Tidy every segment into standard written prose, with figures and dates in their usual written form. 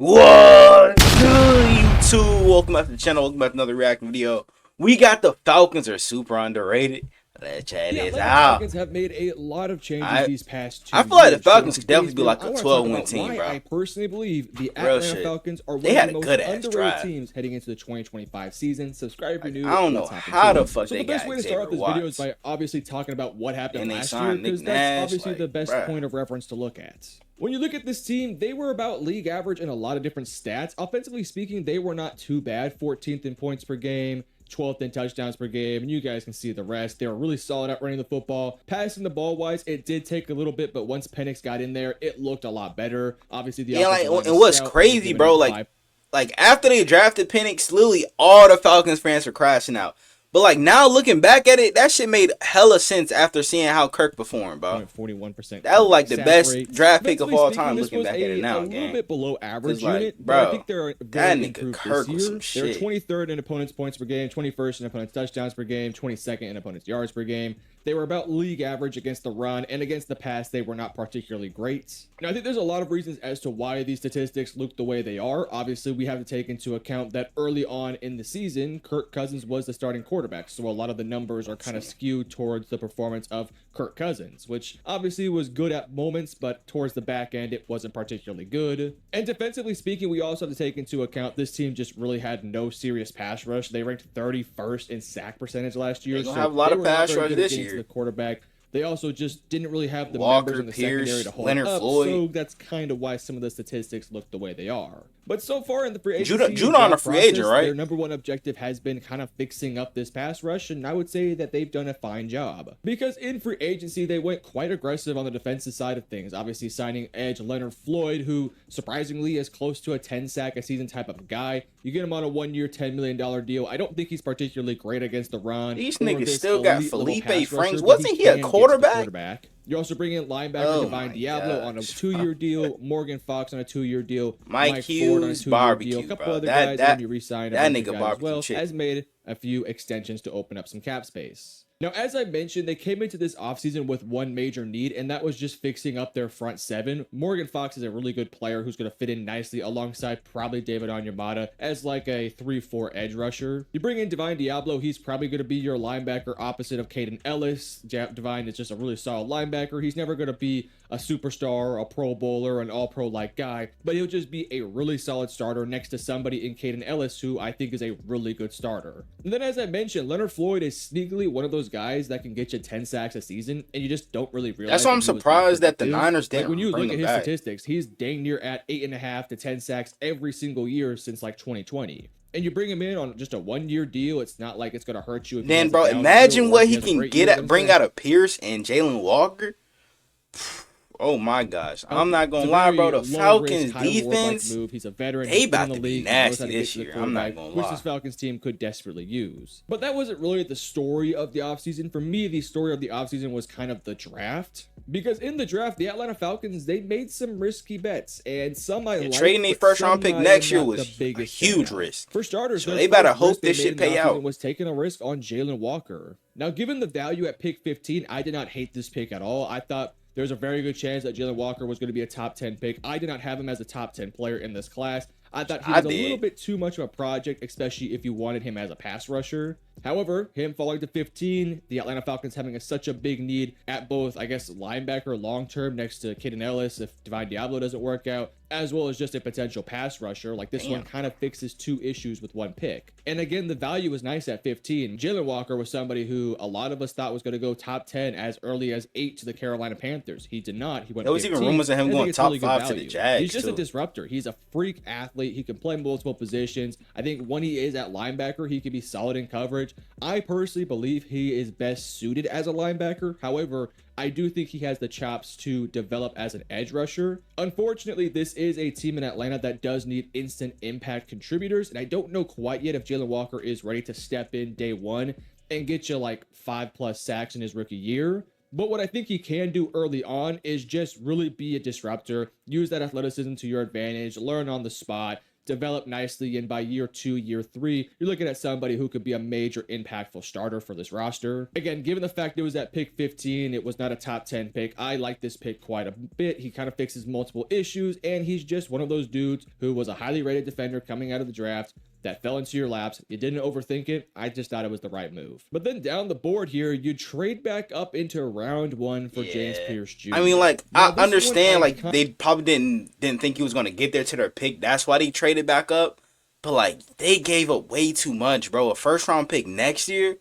What good, YouTube? Welcome back to the channel. Welcome back to another reaction video. We got the Falcons are super underrated. Let's check this out. Falcons have made a lot of changes these past 2 I feel like the years. Falcons could definitely be like a 12-win team, bro. I personally believe the Real Atlanta shit. Falcons are one They had of a the most good-ass underrated drive. teams heading into the 2025 season. Subscribe if you're new. I don't know how the fuck they got the best way to start off this video is by obviously talking about what happened And they last year, signed because Nick that's Nash, obviously like, the best bruh. point of reference to look at. When you look at this team, they were about league average in a lot of different stats. Offensively speaking, they were not too bad. 14th in points per game, 12th in touchdowns per game, and you guys can see the rest. They were really solid at running the football. Passing the ball wise, it did take a little bit, but once Penix got in there, it looked a lot better. Obviously, the and what's crazy, bro, like after they drafted Penix, literally all the Falcons fans were crashing out. But like now looking back at it, that shit made hella sense after seeing how Kirk performed, bro. 41%. That was like the best rate. draft pick of all Speaking, time. this Looking was back at it now, a little bit below average like, unit, bro, but I think they're that very nigga improved Kirk this was year. some They're shit. 23rd in opponents' points per game, 21st in opponents' touchdowns per game, 22nd in opponents' yards per game. They were about league average against the run, and against the pass, they were not particularly great. Now, I think there's a lot of reasons as to why these statistics look the way they are. Obviously, we have to take into account that early on in the season, Kirk Cousins was the starting quarterback, so a lot of the numbers are kind of skewed towards the performance of Kirk Cousins, which obviously was good at moments, but towards the back end, it wasn't particularly good. And defensively speaking, we also have to take into account this team just really had no serious pass rush. They ranked 31st in sack percentage last year. They're gonna have a lot of pass rush this year. The quarterback. They also just didn't really have the Walker, members in the Pierce, secondary to hold Leonard up, Floyd. so that's kind of why some of the statistics look the way they are. But so far in the free agency, Judon a free agent, right? Their number one objective has been kind of fixing up this pass rush, and I would say that they've done a fine job. Because in free agency, they went quite aggressive on the defensive side of things, obviously signing edge Leonard Floyd, who surprisingly is close to a 10-sack a season type of guy. You get him on a 1-year, $10 million deal. I don't think he's particularly great against the run. These niggas still got Felipe Franks. Wasn't he a quarterback? You also bring in linebacker Divine Diablo on a 2-year deal, Morgan Fox on a 2-year deal, Mike Ford on a Hughes, 2-year barbecue, deal, a couple bro. other That guys you re-signed, that nigga guys barbecue as well, chick. has made a few extensions to open up some cap space. Now, as I mentioned, they came into this offseason with one major need, and that was just fixing up their front seven. Morgan Fox is a really good player who's going to fit in nicely alongside probably David Onyemata as like a 3-4 edge rusher. You bring in Divine Diablo, he's probably going to be your linebacker opposite of Caden Ellis. Divine is just a really solid linebacker. He's never going to be a superstar, a Pro Bowler, an All-Pro like guy, but he'll just be a really solid starter next to somebody in Caden Ellis, who I think is a really good starter. And then, as I mentioned, Leonard Floyd is sneakily one of those guys that can get you 10 sacks a season, and you just don't really realize. That's why I'm surprised that the Niners didn't when you bring look at him his back. statistics, he's dang near at 8.5 to 10 sacks every single year since like 2020. And you bring him in on just a 1-year deal. It's not like it's going to hurt you. If Then, bro, imagine what he can bring out of Pierce and Jalen Walker. Oh my gosh, I'm not gonna lie, bro. The Falcons defense, he's a veteran. They about to be nasty this year. I'm not gonna lie. Which this Falcons team could desperately use. But that wasn't really the story of the offseason. For me, the story of the offseason was kind of the draft. Because in the draft, the Atlanta Falcons, they made some risky bets, and some I like. Trading their first-round pick next year was a huge risk. For starters, so they better hope this shit pay out. Was taking a risk on Jalen Walker. Now, given the value at pick 15, I did not hate this pick at all. I thought there's a very good chance that Jalen Walker was going to be a top 10 pick. I did not have him as a top 10 player in this class. I thought he was a little bit too much of a project, especially if you wanted him as a pass rusher. However, him falling to 15, the Atlanta Falcons having such a big need at both, I guess, linebacker long-term next to Caden Ellis if Divine Diablo doesn't work out, as well as just a potential pass rusher. Like this one kind of fixes 2 issues with 1 pick. And again, the value was nice at 15. Jalen Walker was somebody who a lot of us thought was going to go top 10 as early as 8 to the Carolina Panthers. He did not. He went. There was 15. even rumors of him going top 5 to the Jags. He's just a disruptor. He's a freak athlete. He can play multiple positions. I think when he is at linebacker, he can be solid in coverage. I personally believe he is best suited as a linebacker. However, I do think he has the chops to develop as an edge rusher. Unfortunately, this is a team in Atlanta that does need instant impact contributors, and I don't know quite yet if Jalen Walker is ready to step in day one and get you like 5+ sacks in his rookie year. But what I think he can do early on is just really be a disruptor, use that athleticism to your advantage, learn on the spot, develop nicely, and by year 2, year 3, you're looking at somebody who could be a major impactful starter for this roster. Again, given the fact it was at pick 15, it was not a top 10 pick. I like this pick quite a bit. He kind of fixes multiple issues, and he's just one of those dudes who was a highly rated defender coming out of the draft that fell into your laps. You didn't overthink it. I just thought it was the right move. But then down the board here, you trade back up into round 1 for James Pierce Jr. I mean, like, now, I understand, like, they probably didn't think he was going to get there to their pick. That's why they traded back up. But, like, they gave up way too much, bro. A first-round pick next year.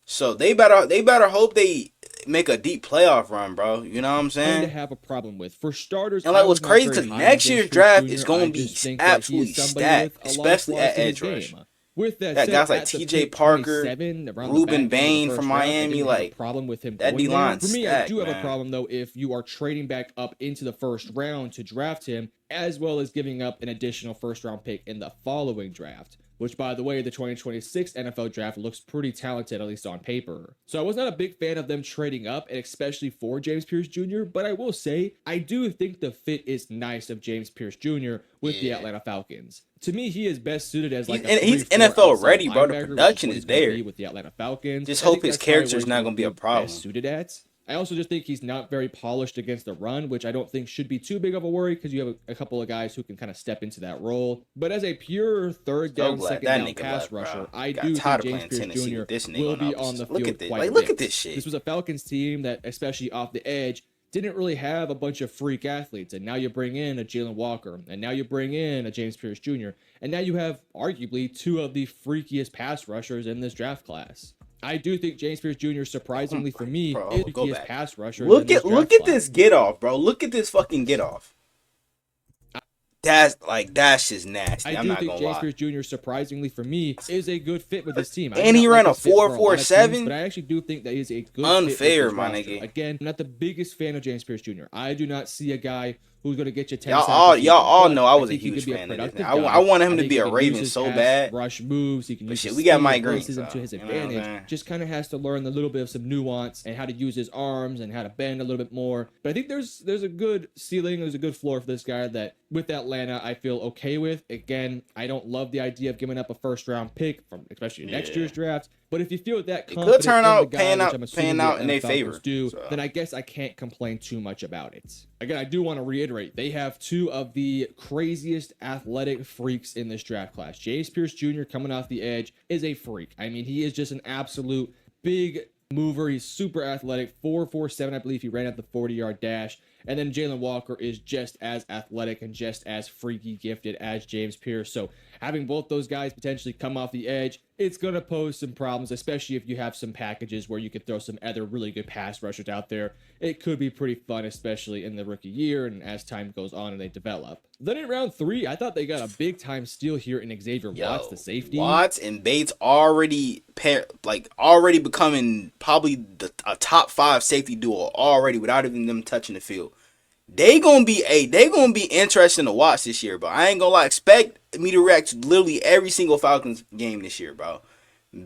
So they better hope they make a deep playoff run, bro. You know what I'm saying? To have a problem with, for starters, and like what's crazy because next year's draft is going to be absolutely stacked, especially at edge rush. With that said, guys like T.J. Parker, 27, Ruben Bain from Miami, like problem with him. That D-line. For me, stacked, I do have man. a problem though if you are trading back up into the first round to draft him, as well as giving up an additional first-round pick in the following draft. Which, by the way, the 2026 NFL draft looks pretty talented, at least on paper. So I was not a big fan of them trading up, and especially for James Pierce Jr., but I will say, I do think the fit is nice of James Pierce Jr. with the Atlanta Falcons. To me, he is best suited as like he's NFL ready, bro. The production is there. With the Atlanta Falcons. Just hope his character is not going to be a problem. Suited at. I also just think he's not very polished against the run, which I don't think should be too big of a worry because you have a couple of guys who can kind of step into that role. But as a pure third down, second down pass rusher, I do think James Pierce Jr. will be on the field quite a bit. Look at this shit. This was a Falcons team that, especially off the edge, didn't really have a bunch of freak athletes. And now you bring in a Jalen Walker, and now you bring in a James Pierce Jr., and now you have arguably two of the freakiest pass rushers in this draft class. I do think James Pierce Jr. surprisingly for me is his pass rusher. Look at this get off, bro. Look at this fucking get off. That's just nasty. I'm not gonna lie. James Pierce Jr. surprisingly for me is a good fit with this team. And he ran a 4.47. But I actually do think that he's a good unfair, fit my nigga. Again, I'm not the biggest fan of James Pierce Jr. I do not see a guy who's going to get you 10 y'all all know I was a huge fan of this. I want him to be a Raven so bad. Rush moves, he can use we got Mike Green to his advantage. Just kind of has to learn a little bit of some nuance and how to use his arms and how to bend a little bit more. But I think there's a good ceiling, there's a good floor for this guy that with Atlanta I feel okay with. Again, I don't love the idea of giving up a first round pick from especially next year's draft. But if you feel that confident, it could turn out paying out in their favor. Then I guess I can't complain too much about it. Again, I do want to reiterate, they have two of the craziest athletic freaks in this draft class. James Pierce Jr. coming off the edge is a freak. I mean, he is just an absolute big mover. He's super athletic, 4.47, I believe he ran at the 40-yard dash. And then Jalen Walker is just as athletic and just as freaky gifted as James Pierce. So having both those guys potentially come off the edge, it's going to pose some problems, especially if you have some packages where you could throw some other really good pass rushers out there. It could be pretty fun, especially in the rookie year and as time goes on and they develop. Then in round 3, I thought they got a big time steal here in Xavier Watts, the safety. Watts and Bates already becoming probably a top 5 safety duo already without even them touching the field. They gonna be interesting to watch this year, bro. I ain't gonna lie. Expect me to react to literally every single Falcons game this year, bro.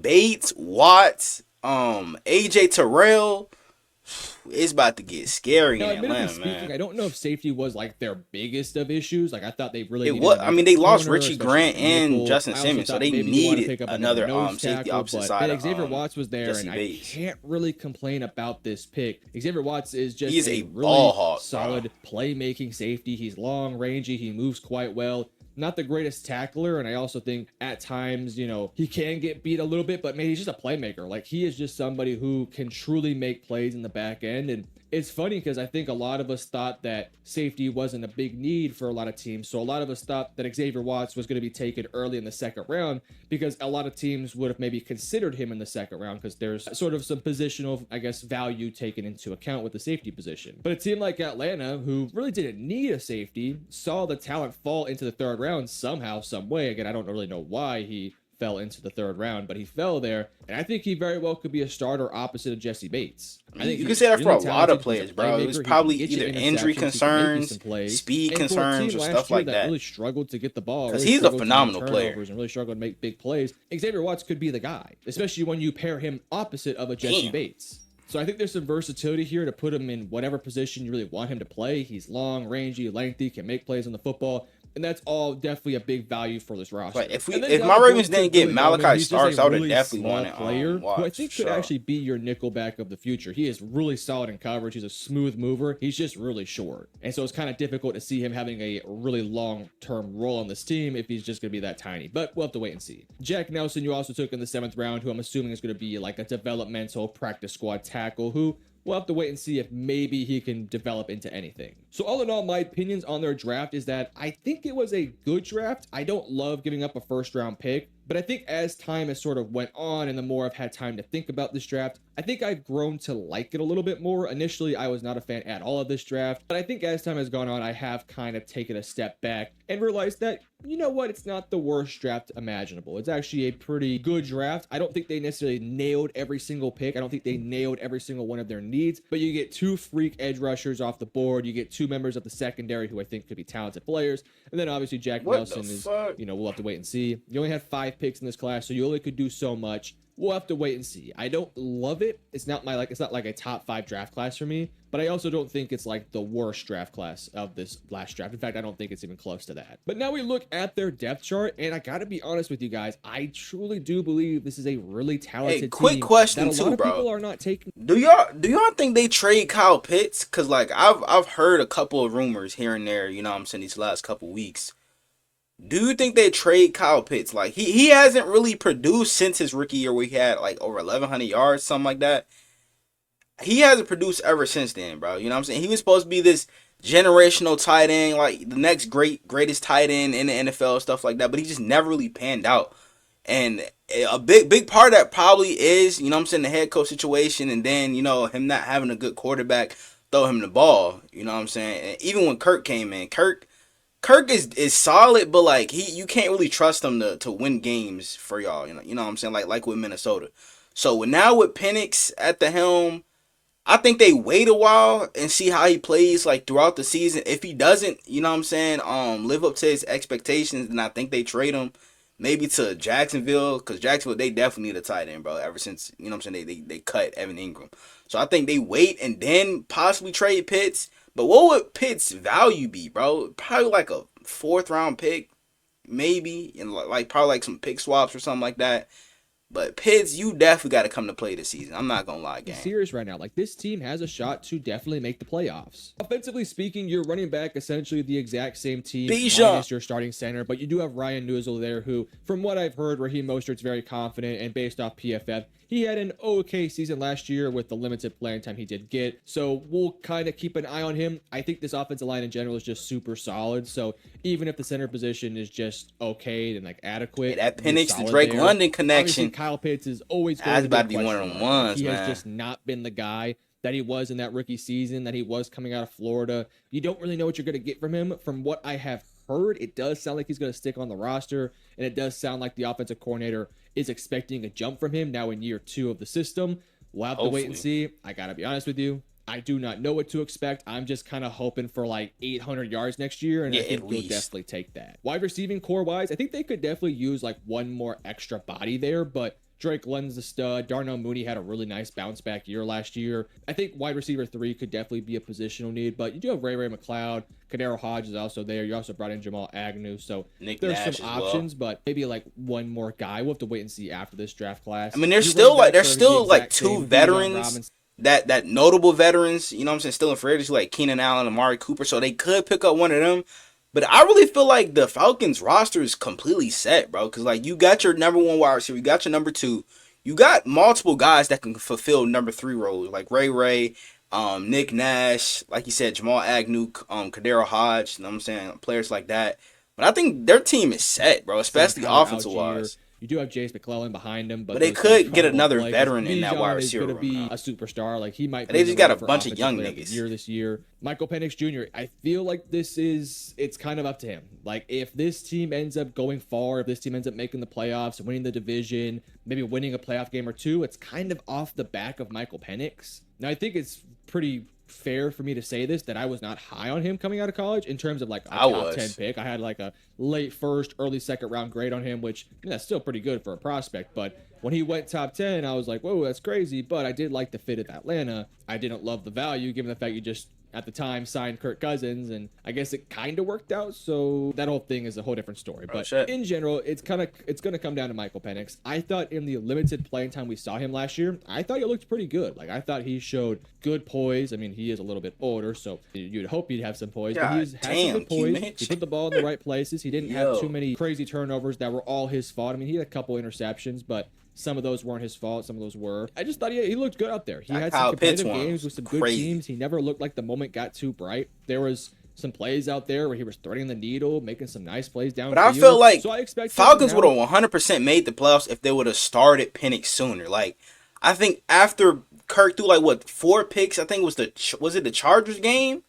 Bates, Watts, AJ Terrell. It's about to get scary in Atlanta, man. I don't know if safety was like their biggest of issues. Like I thought they really. It was. I mean, they lost Richie Grant and Justin Simmons, so they needed another safety opposite side. And Xavier Watts was there, and I can't really complain about this pick. Xavier Watts is just a really solid playmaking safety. He's long, rangy. He moves quite well. Not the greatest tackler, and I also think at times, he can get beat a little bit, but maybe he's just a playmaker. Like, he is just somebody who can truly make plays in the back end, and it's funny because I think a lot of us thought that safety wasn't a big need for a lot of teams, so a lot of us thought that Xavier Watts was going to be taken early in the second round because a lot of teams would have maybe considered him in the second round because there's sort of some positional, value taken into account with the safety position. But a team like Atlanta, who really didn't need a safety, saw the talent fall into the third round somehow, some way. Again, I don't really know why he fell into the third round, but he fell there, and I think he very well could be a starter opposite of Jesse Bates. I think you can say that for a lot of players, bro. It was probably either injury concerns, speed concerns, or stuff like that. Really struggled to get the ball because he's a phenomenal player and really struggled to make big plays. Xavier Watts could be the guy, especially when you pair him opposite of a Jesse Bates. So I think there's some versatility here to put him in whatever position you really want him to play. He's long, rangy, lengthy, can make plays on the football. And that's all definitely a big value for this roster. Like if my Ravens didn't get Malachi Starks, I would have definitely wanted player Watts, who I think could actually be your nickelback of the future. He is really solid in coverage. He's a smooth mover. He's just really short. And so it's kind of difficult to see him having a really long-term role on this team if he's just going to be that tiny. But we'll have to wait and see. Jack Nelson, you also took in the 7th round, who I'm assuming is going to be like a developmental practice squad tackle who we'll have to wait and see if maybe he can develop into anything. So all in all, my opinions on their draft is that I think it was a good draft. I don't love giving up a 1st-round pick, but I think as time has sort of went on and the more I've had time to think about this draft, I think I've grown to like it a little bit more. Initially, I was not a fan at all of this draft, but I think as time has gone on, I have kind of taken a step back and realized that, you know what, it's not the worst draft imaginable. It's actually a pretty good draft. I don't think they necessarily nailed every single pick. I don't think they nailed every single one of their needs, but you get 2 freak edge rushers off the board. You get 2 members of the secondary who I think could be talented players. And then obviously Jack Nelson is, we'll have to wait and see. You only had 5 picks in this class, so you only could do so much. We'll have to wait and see. I don't love it. It's not like a top 5 draft class for me, but I also don't think it's like the worst draft class of this last draft. In fact, I don't think it's even close to that. But now we look at their depth chart, and I gotta be honest with you guys, I truly do believe this is a really talented team. Quick question that a lot of bro. People are not taking. Do y'all think they trade Kyle Pitts? Cause like I've heard a couple of rumors here and there, you know what I'm saying, these last couple weeks. Do you think they trade Kyle Pitts? Like he hasn't really produced since his rookie year where he had like over 1,100 yards, something like that. He hasn't produced ever since then, bro. You know what I'm saying? He was supposed to be this generational tight end, like the next greatest tight end in the NFL, stuff like that. But he just never really panned out. And a big part of that probably is, you know what I'm saying, the head coach situation, and then, you know, him not having a good quarterback throw him the ball. You know what I'm saying? And even when Kirk came in, Kirk is solid, but like you can't really trust him to win games for y'all. You know what I'm saying? Like with Minnesota. So now with Penix at the helm, I think they wait a while and see how he plays like throughout the season. If he doesn't, you know what I'm saying, live up to his expectations, then I think they trade him maybe to Jacksonville, because Jacksonville, they definitely need a tight end, bro. Ever since, you know what I'm saying, they cut Evan Ingram. So I think they wait and then possibly trade Pitts. But what would Pitts' value be, bro? Probably like a 4th-round pick, maybe, and like probably like some pick swaps or something like that. But Pitts, you definitely got to come to play this season. I'm not going to lie, gang. I'm serious right now. Like, this team has a shot to definitely make the playoffs. Offensively speaking, you're running back essentially the exact same team minus your starting center, but you do have Ryan Newsel there who, from what I've heard, Raheem Mostert's very confident, and based off PFF, he had an okay season last year with the limited playing time he did get. So we'll kind of keep an eye on him. I think this offensive line in general is just super solid. So even if the center position is just okay and like adequate, that Penix to Drake London connection. Obviously, Kyle Pitts is always going to be one of them ones, He man. has just not been the guy that he was in that rookie season, that he was coming out of Florida. You don't really know what you're going to get from him. From what I have heard, it does sound like he's going to stick on the roster, and it does sound like the offensive coordinator is expecting a jump from him now in year 2 of the system. We'll have to wait and see. I got to be honest with you. I do not know what to expect. I'm just kind of hoping for like 800 yards next year, and I think we'll definitely take that. Wide receiving core-wise, I think they could definitely use like one more extra body there, but Drake London's the stud. Darnell Mooney had a really nice bounce back year last year. I think wide receiver 3 could definitely be a positional need, but you do have Ray McLeod. Kadero Hodge is also there. You also brought in Jamal Agnew, so there's some options, but maybe like one more guy. We'll have to wait and see after this draft class. I mean, there's still like 2 veterans that notable veterans, you know what I'm saying, still in free agency, like Keenan Allen, Amari Cooper, so they could pick up one of them. But I really feel like the Falcons roster is completely set, bro. Because, like, you got your number 1 wide receiver. You got your number 2. You got multiple guys that can fulfill number 3 roles. Like Ray, Nick Nash, like you said, Jamal Agnew, Kadero Hodge. You know what I'm saying? Players like that. But I think their team is set, bro. Especially offensive-wise. You do have Jace McClellan behind him, but they could get another veteran in that wide receiver room. Going to be a superstar. Like he might. They just got a bunch of young niggas this year. Michael Penix Jr. I feel like it's kind of up to him. Like if this team ends up going far, if this team ends up making the playoffs, winning the division, maybe winning a playoff game or 2, it's kind of off the back of Michael Penix. Now I think it's pretty fair for me to say this, that I was not high on him coming out of college in terms of like a top 10 pick. I had like a late 1st, early 2nd round grade on him, which that's still pretty good for a prospect. But when he went top 10, I was like, whoa, that's crazy. But I did like the fit of Atlanta. I didn't love the value given the fact at the time signed Kirk Cousins, and I guess it kind of worked out. So that whole thing is a whole different story. But in general, it's going to come down to Michael Penix. I thought in the limited playing time we saw him last year, I thought he looked pretty good. Like, I thought he showed good poise. I mean, he is a little bit older, so you'd hope he'd have some poise. But he had some good poise. He put the ball in the right places. He didn't have too many crazy turnovers that were all his fault. I mean, he had a couple interceptions, but some of those weren't his fault. Some of those were. I just thought he looked good out there. He had some competitive games with some good teams. He never looked like the moment got too bright. There was some plays out there where he was threading the needle, making some nice plays downfield. But I feel like Falcons would have 100% made the playoffs if they would have started Penix sooner. Like, I think after Kirk threw 4 picks, I think it was the Chargers game?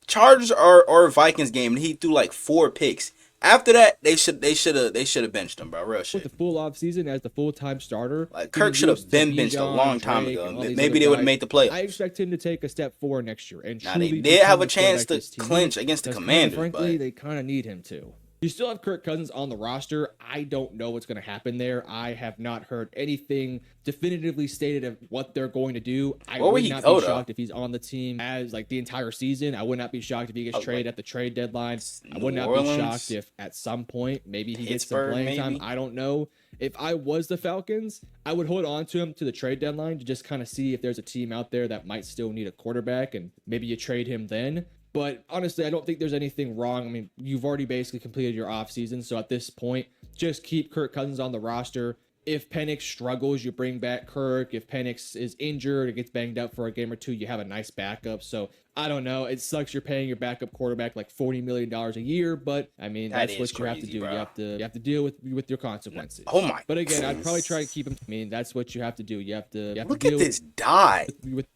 Chargers or Vikings game, and he threw 4 picks. After that, they should have benched him, bro. Real shit. With the full offseason as the full-time starter, Kirk should have been benched a long time ago. Maybe they would have made the playoffs. I expect him to take a step forward next year. And they did have a chance to clinch against the Commanders. Frankly, they kind of need him to. You still have Kirk Cousins on the roster. I don't know what's going to happen there. I have not heard anything definitively stated of what they're going to do. I would not be shocked if he's on the team as the entire season. I would not be shocked if he gets traded at the trade deadline. I would not be shocked if at some point maybe he gets some playing time. I don't know. If I was the Falcons, I would hold on to him to the trade deadline to just kind of see if there's a team out there that might still need a quarterback, and maybe you trade him then. But honestly, I don't think there's anything wrong. I mean, you've already basically completed your offseason. So at this point, just keep Kirk Cousins on the roster. If Penix struggles, you bring back Kirk. If Penix is injured or gets banged up for a game or two, you have a nice backup. So I don't know. It sucks you're paying your backup quarterback $40 million a year. But I mean, that's what you have to do. Bro. You have to deal with your consequences. Oh my! But again, I'd probably try to keep him. I mean, that's what you have to do. You have to look to deal at this die. With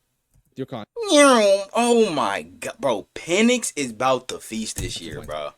your con. Oh my god, bro! Penix is about to feast this year, bro.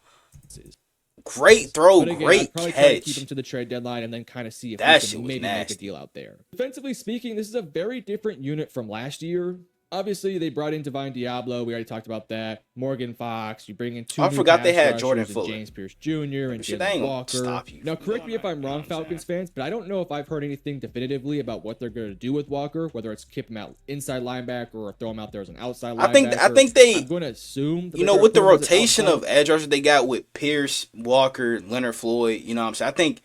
Great throw, again, great I'd probably catch. Try to keep him to the trade deadline and then kind of see if we can maybe make a deal out there. Defensively speaking, this is a very different unit from last year. Obviously, they brought in Divine Diablo. We already talked about that. Morgan Fox. You bring in 2 I new forgot they had rushers, Jordan Fuller, James Pierce Jr. and Jalen Walker. Now, correct me if I'm wrong, Falcons fans, but I don't know if I've heard anything definitively about what they're going to do with Walker, whether it's keep him out inside linebacker or throw him out there as an outside linebacker. I think they. I'm going to assume. With the rotation of edge rushers they got with Pierce, Walker, Leonard Floyd. You know what I'm saying? I think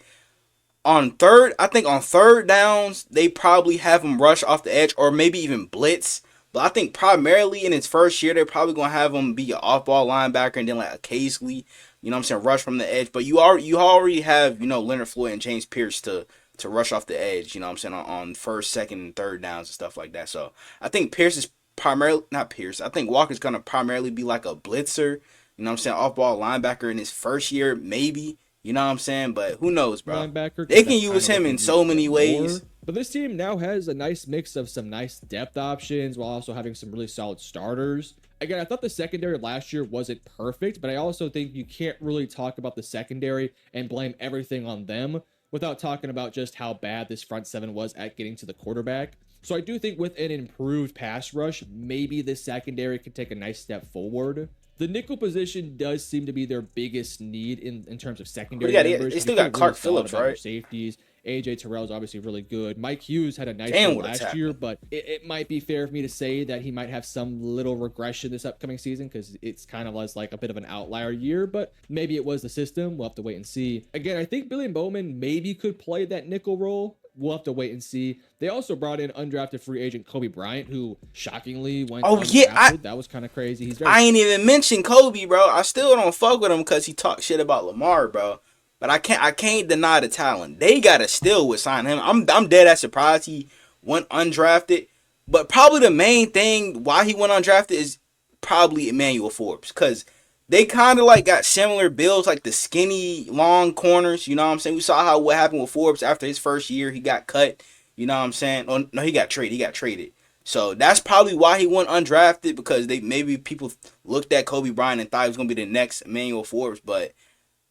on third downs they probably have him rush off the edge or maybe even blitz. But I think primarily in his first year, they're probably going to have him be an off-ball linebacker and then occasionally, rush from the edge. But you already have, Leonard Floyd and James Pierce to rush off the edge, on first, second, and third downs and stuff like that. So I think I think Walker's going to primarily be like a blitzer, off-ball linebacker in his first year, maybe. You know what I'm saying? But who knows, bro? They can use him in so many ways. But this team now has a nice mix of some nice depth options while also having some really solid starters. Again, I thought the secondary last year wasn't perfect, but I also think you can't really talk about the secondary and blame everything on them without talking about just how bad this front seven was at getting to the quarterback. So I do think with an improved pass rush, maybe the secondary could take a nice step forward. The nickel position does seem to be their biggest need in terms of secondary. They still got Clark Phillips, right? Safeties. AJ Terrell is obviously really good. Mike Hughes had a nice year last year, but it might be fair for me to say that he might have some little regression this upcoming season because it's kind of like a bit of an outlier year, but maybe it was the system. We'll have to wait and see. Again, I think Billy Bowman maybe could play that nickel role. We'll have to wait and see. They also brought in undrafted free agent Kobe Bryant, who shockingly went undrafted. That was kind of crazy. I ain't even mentioned Kobe, bro. I still don't fuck with him because he talked shit about Lamar, bro. But I can't deny the talent. They gotta still would sign him. I'm dead ass surprised he went undrafted. But probably the main thing why he went undrafted is probably Emmanuel Forbes. Cause they kind of got similar builds, like the skinny, long corners. You know what I'm saying? We saw what happened with Forbes after his first year. He got cut. You know what I'm saying? Oh, no, he got traded. So that's probably why he went undrafted because maybe people looked at Kobe Bryant and thought he was gonna be the next Emmanuel Forbes, but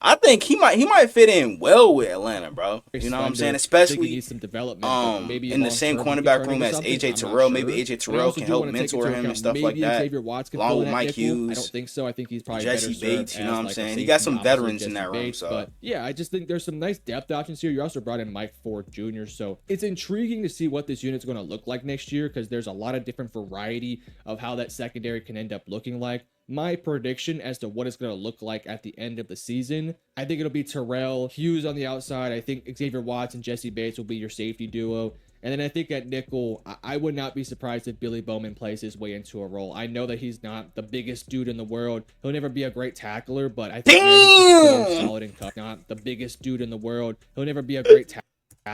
I think he might fit in well with Atlanta, bro. Very You know what I'm slender. saying? I think he Especially needs some development, but maybe in the same long-term he could turn cornerback room into as something. AJ I'm not Terrell. Maybe sure. AJ But I Terrell also can do help want to take mentor into him and account stuff like maybe that, Xavier Watts can along fill with in at Mike nickel. I Hughes, don't think so. I think he's probably Jesse better served Bates. You know as what I'm like a saying? safety You got some opposite veterans in Jesse that room, Bates. so But yeah, I just think there's some nice depth options here. You also brought in Mike Ford Jr., so it's intriguing to see what this unit's going to look like next year because there's a lot of different variety of how that secondary can end up looking like. My prediction as to what it's going to look like at the end of the season, I think it'll be Terrell, Hughes on the outside. I think Xavier Watts and Jesse Bates will be your safety duo. And then I think at nickel, I would not be surprised if Billy Bowman plays his way into a role. I know that he's not the biggest dude in the world. He'll never be a great tackler, but I think man, he's so solid and tough. Not the biggest dude in the world. He'll never be a great tackler.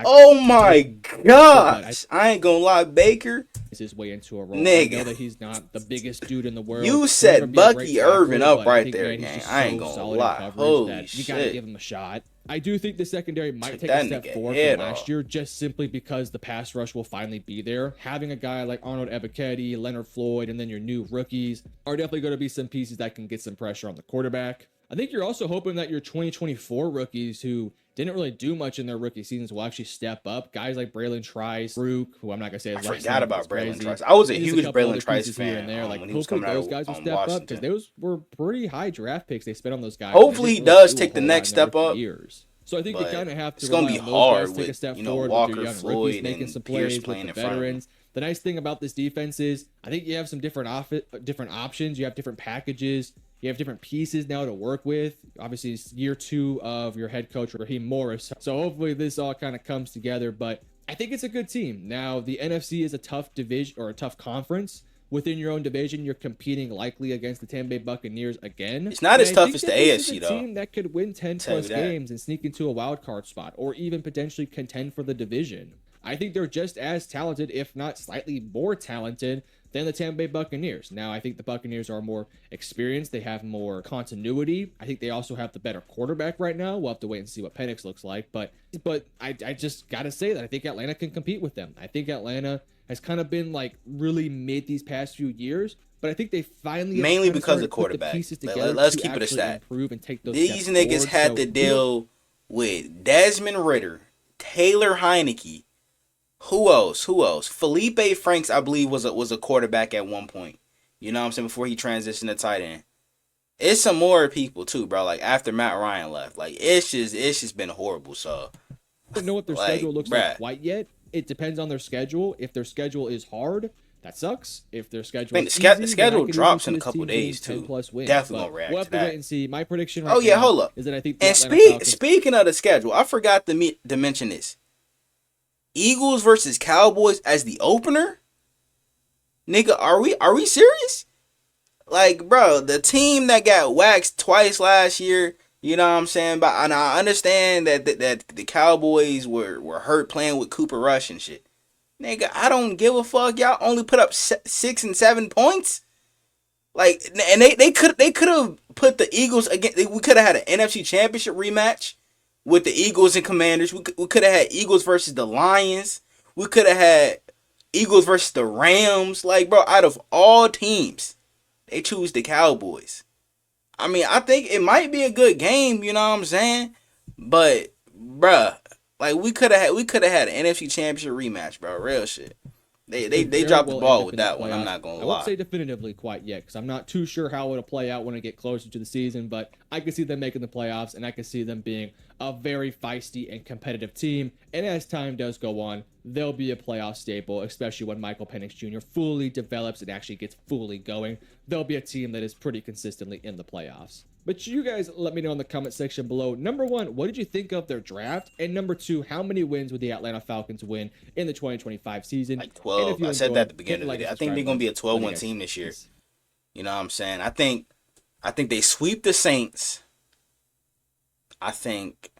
Oh my gosh. I ain't gonna lie, Baker. His way into a role. Nigga. I know that he's not the biggest dude in the world. You set Bucky Irvin up right there, gang. I ain't gonna lie. Holy shit. You gotta give him a shot. I do think the secondary might take that a step nigga forward head from last off. year, just simply because the pass rush will finally be there. Having a guy like Arnold Ebiketie, Leonard Floyd, and then your new rookies are definitely going to be some pieces that can get some pressure on the quarterback. I think you're also hoping that your 2024 rookies who didn't really do much in their rookie seasons will actually step up. Guys like Braylon Trice, Brook, who I'm not gonna say his I last forgot name, about it's Braylon crazy. Trice. I was a There's huge couple Braylon other Trice pieces here fan and there. Like, when he was hopefully coming those out guys will on step up Washington. because those were pretty high draft picks they spent on those guys. Hopefully he does take the next step up. Years. So I think they kind of have to it's gonna rely be on those hard guys to take a with, step you know, forward Walker, with your young Floyd, rookies making and some Pierce plays with playing the in front of him. veterans. The nice thing about this defense is I think you have some different options. You have different packages. You have different pieces now to work with. Obviously, it's year 2 of your head coach, Raheem Morris. So hopefully this all kind of comes together. But I think it's a good team. Now, the NFC is a tough division or a tough conference. Within your own division, you're competing likely against the Tampa Bay Buccaneers again. It's not And as I tough think as that the this is AFC, a though. team that could win 10 Tell you plus that. games and sneak into a wild card spot or even potentially contend for the division. I think they're just as talented, if not slightly more talented, than the Tampa Bay Buccaneers. Now, I think the Buccaneers are more experienced. They have more continuity. I think they also have the better quarterback right now. We'll have to wait and see what Penix looks like. But I just got to say that I think Atlanta can compete with them. I think Atlanta has kind of been like really mid these past few years. But I think they finally mainly have because started of to put the quarterback. pieces together Let's to keep it a actually stat. improve and take those These steps niggas forward. had So to deal with Desmond Ritter, Taylor Heineke. Who else? Felipe Franks, I believe, was a quarterback at one point. You know what I'm saying? Before he transitioned to tight end. It's some more people too, bro. Like after Matt Ryan left, like it's just been horrible. So I don't know what their like, schedule looks bruh. like quite yet. It depends on their schedule. If their schedule is hard, that sucks. If their schedule I think is the easy, schedule then I could drops easily in a see couple this team days, getting too. 10+ wins. Definitely But gonna react we'll have to to that. wait and see. My prediction right Oh yeah, now hold up. is that I think the And Atlanta Falcons speaking of the schedule, I forgot to mention this. Eagles versus Cowboys as the opener. Nigga, are we serious? Like, bro, the team that got waxed twice last year, you know what I'm saying? But and I understand that the Cowboys were hurt playing with Cooper Rush and shit. Nigga, I don't give a fuck. Y'all only put up 6 and 7 points. Like, and they could have put the Eagles again. We could have had an NFC Championship rematch with the Eagles and Commanders. We could have had Eagles versus the Lions. We could have had Eagles versus the Rams. Like, bro, out of all teams, they choose the Cowboys. I mean, I think it might be a good game, you know what I'm saying? But, bruh, like we could have had an NFC Championship rematch, bro. Real shit. They dropped the ball with that one. I'm not gonna lie. I won't say definitively quite yet because I'm not too sure how it'll play out when I get closer to the season. But I can see them making the playoffs, and I can see them being a very feisty and competitive team. And as time does go on, they'll be a playoff staple, especially when Michael Penix Jr. fully develops and actually gets fully going. They'll be a team that is pretty consistently in the playoffs. But you guys let me know in the comment section below. Number 1, what did you think of their draft? And number 2, how many wins would the Atlanta Falcons win in the 2025 season? Like 12. I said that at the beginning of the video. I think they're going to be a 12-win team this year. Peace. You know what I'm saying? I think they sweep the Saints. I think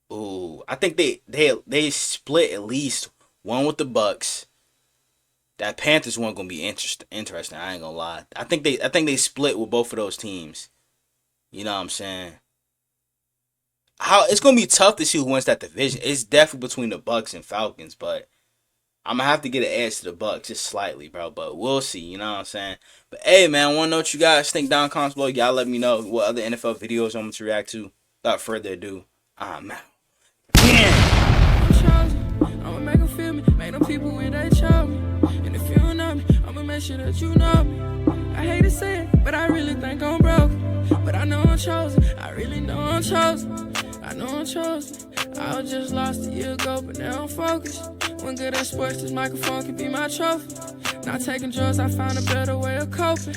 they split at least one with the Bucks. That Panthers one going to be interesting. I ain't going to lie. I think they split with both of those teams. You know what I'm saying? It's gonna be tough to see who wins that division. It's definitely between the Bucks and Falcons, but I'm gonna have to get an edge to the Bucks just slightly, bro. But we'll see. You know what I'm saying? But hey, man, I wanna know what you guys think down in the comments below. Y'all let me know what other NFL videos I'm to react to. Without further ado, I'm out. I'ma make them feel me, make them people when they show me. And if you don't know me, I'ma make sure that you know me. I hate to say it, but I really think I'm broke. But I know I'm chosen, I really know I'm chosen. I know I'm chosen. I was just lost a year ago, but now I'm focused. When good at sports, this microphone can be my trophy. Not taking drugs, I found a better way of coping.